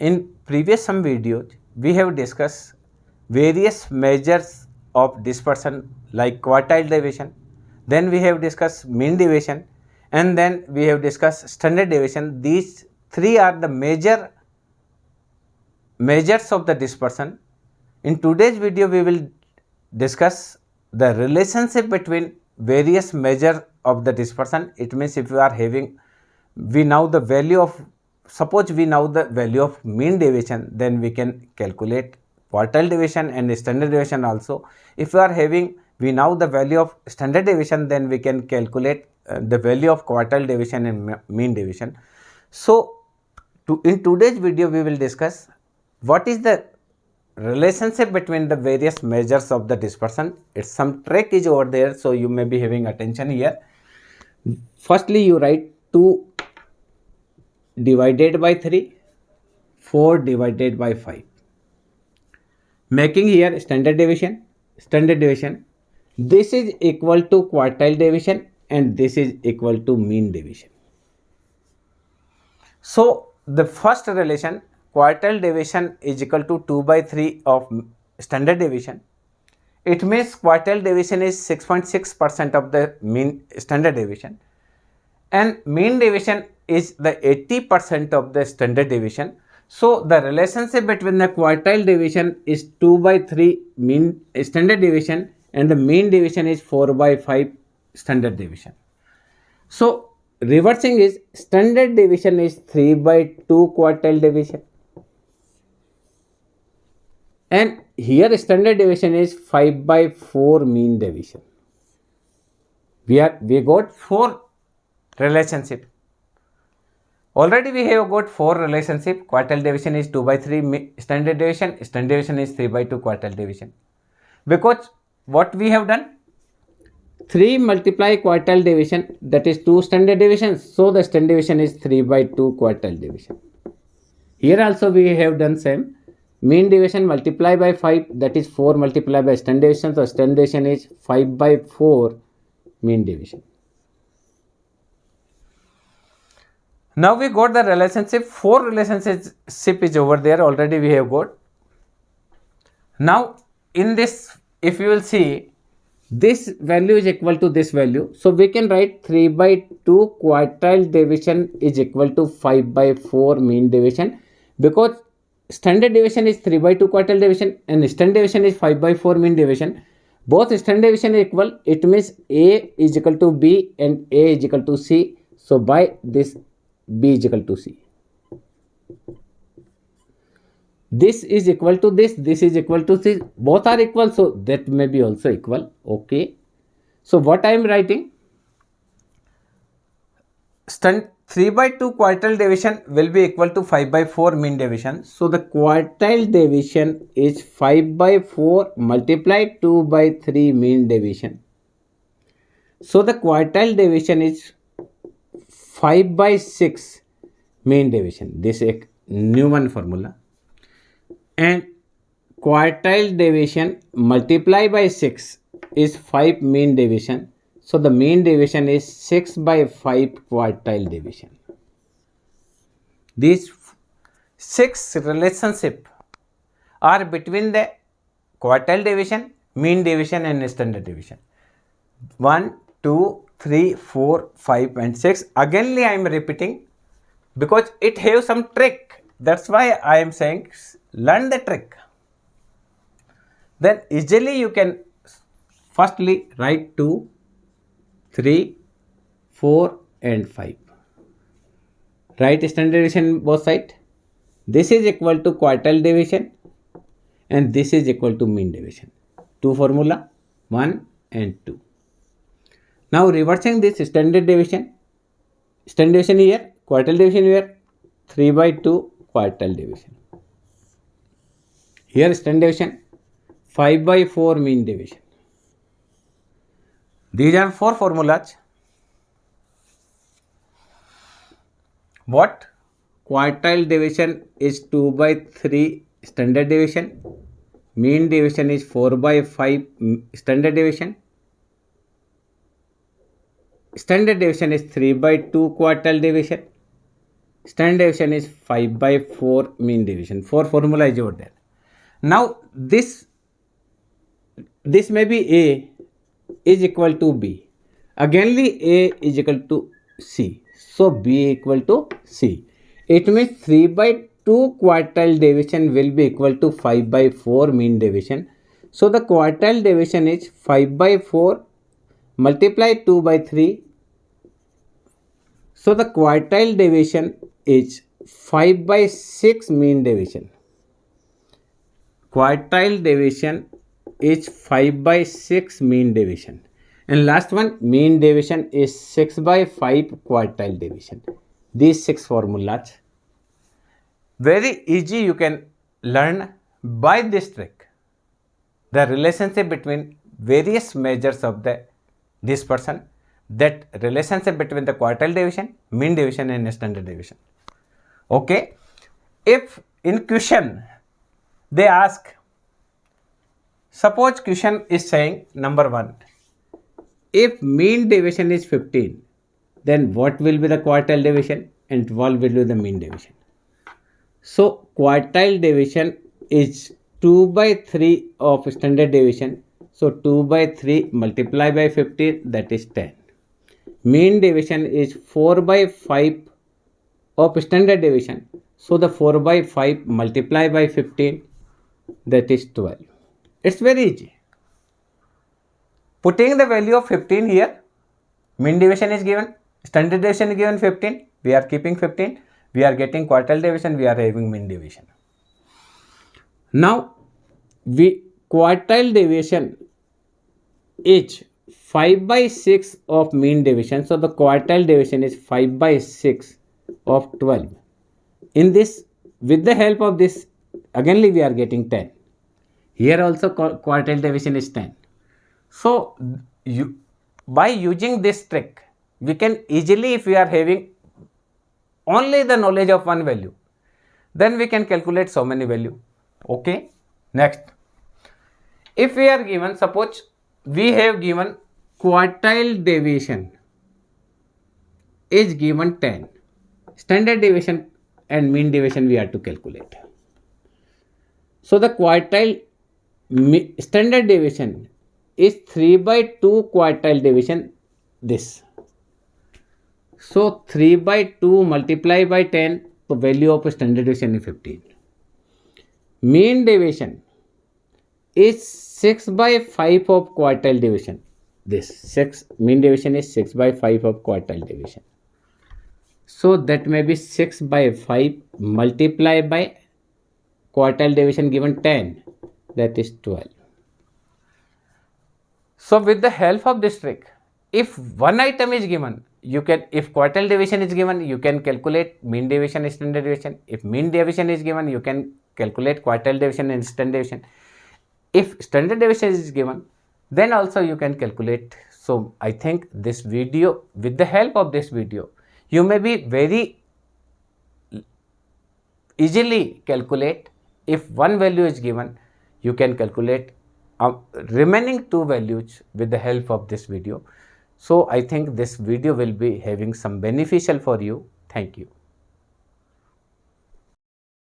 In previous some videos, we have discussed various measures of dispersion like quartile deviation, then we have discussed mean deviation, and then we have discussed standard deviation. These three are the major measures of the dispersion. In today's video, we will discuss the relationship between various measures of the dispersion. It means if you are having, we know the value of, suppose we know the value of mean deviation, then we can calculate quartile deviation and standard deviation also. If you are having, we know the value of standard deviation, then we can calculate the value of quartile deviation and mean deviation. So, in today's video, we will discuss what is the relationship between the various measures of the dispersion. It's some trick is over there, so you may be having attention here. Firstly, you write 2 divided by 3, 4 divided by 5, making here standard deviation. This is equal to quartile deviation and this is equal to mean deviation. So the first relation, quartile deviation is equal to 2 by 3 of standard deviation. It means quartile deviation is 6.6% of the mean standard deviation, and mean deviation is the 80% of the standard deviation. So the relationship between the quartile deviation is 2 by 3 mean standard deviation and the mean deviation is 4 by 5 standard deviation. So reversing is standard deviation is 3 by 2 quartile deviation, and here standard deviation is 5 by 4 mean deviation. We got 4 relationship. Already we have got 4 relationship. Quartile deviation is 2 by 3 standard deviation is 3 by 2 quartile deviation. Because what we have done, 3 multiply quartile deviation, that is 2 standard deviations. So the standard deviation is 3 by 2 quartile deviation. Here also we have done same. Mean deviation multiply by 5, that is 4 multiply by standard deviation. So standard deviation is 5 by 4 mean deviation. Now we got the relationship. 4 relationship is over there. Already we have got. Now in this, if you will see, this value is equal to this value. So we can write 3 by 2 quartile deviation is equal to 5 by 4 mean deviation, because standard deviation is 3 by 2 quartile deviation and standard deviation is 5 by 4 mean deviation. Both standard deviation is equal. It means A is equal to B and A is equal to C. So by this, B is equal to C. This is equal to this is equal to this. Both are equal, so that may be also equal. Okay. So what I am writing, 3 by 2 quartile deviation will be equal to 5 by 4 mean deviation. So the quartile deviation is 5 by 4 multiplied 2 by 3 mean deviation. So the quartile deviation is 5 by 6 mean deviation. This is a new one formula. And quartile deviation multiplied by 6 is 5 mean deviation. So the mean deviation is 6 by 5 quartile deviation. These 6 relationship are between the quartile deviation, mean deviation and standard deviation. 1, 2, 3, 4, 5 and 6. Againly I am repeating because it has some trick. That's why I am saying learn the trick. Then easily you can firstly write 2, 3, 4 and 5. Write standard deviation both sides. This is equal to quartile deviation and this is equal to mean deviation. 2 formula, 1 and 2. Now reversing this standard deviation here, quartile deviation here, 3 by 2 quartile deviation. Here standard deviation, 5 by 4 mean deviation. These are 4 formulas. What? Quartile deviation is 2 by 3 standard deviation. Mean deviation is 4 by 5 standard deviation. Standard deviation is 3 by 2 quartile deviation. Standard deviation is 5 by 4 mean deviation. 4 formula is over there. Now this may be A is equal to B. Againly A is equal to C. So B equal to C. It means 3 by 2 quartile deviation will be equal to 5 by 4 mean deviation. So the quartile deviation is 5 by 4 multiply 2 by 3. So the quartile deviation is 5 by 6 mean deviation. Quartile deviation is 5 by 6 mean deviation. And last one, mean deviation is 6 by 5 quartile deviation. These 6 formulas. Very easy, you can learn by this trick the relationship between various measures of the dispersion, that relationship between the quartile deviation, mean deviation and standard deviation. Okay. If in question they ask, suppose question is saying number 1, if mean deviation is 15, then what will be the quartile deviation and what will be the mean deviation? So quartile deviation is 2 by 3 of standard deviation. So 2 by 3 multiply by 15, that is 10. Mean deviation is 4 by 5 of standard deviation. So the 4 by 5 multiply by 15, that is 12. It's very easy. Putting the value of 15 here, mean deviation is given, standard deviation is given 15, we are keeping 15, we are getting quartile deviation, we are having mean deviation. Now, quartile deviation is 5 by 6 of mean deviation. So the quartile deviation is 5 by 6 of 12. In this, with the help of this, again we are getting 10. Here also quartile deviation is 10. So by using this trick, we can easily, if we are having only the knowledge of one value, then we can calculate so many value. Okay. Next, if we are given, suppose we have given quartile deviation is given 10, standard deviation and mean deviation we have to calculate. So the quartile standard deviation is 3 by 2 quartile division, this. So 3 by 2 multiply by 10, the value of standard deviation is 15. Mean deviation is 6 by 5 of quartile division. This 6 mean deviation is 6 by 5 of quartile division. So that may be 6 by 5 multiply by quartile division given 10, that is 12. So with the help of this trick, if one item is given, you can, if quartile deviation is given, you can calculate mean deviation and standard deviation. If mean deviation is given, you can calculate quartile deviation and standard deviation. If standard deviation is given, then also you can calculate. So I think this video, with the help of this video, you may be very easily calculate. If one value is given, you can calculate remaining two values with the help of this video. So I think this video will be having some beneficial for you. Thank you.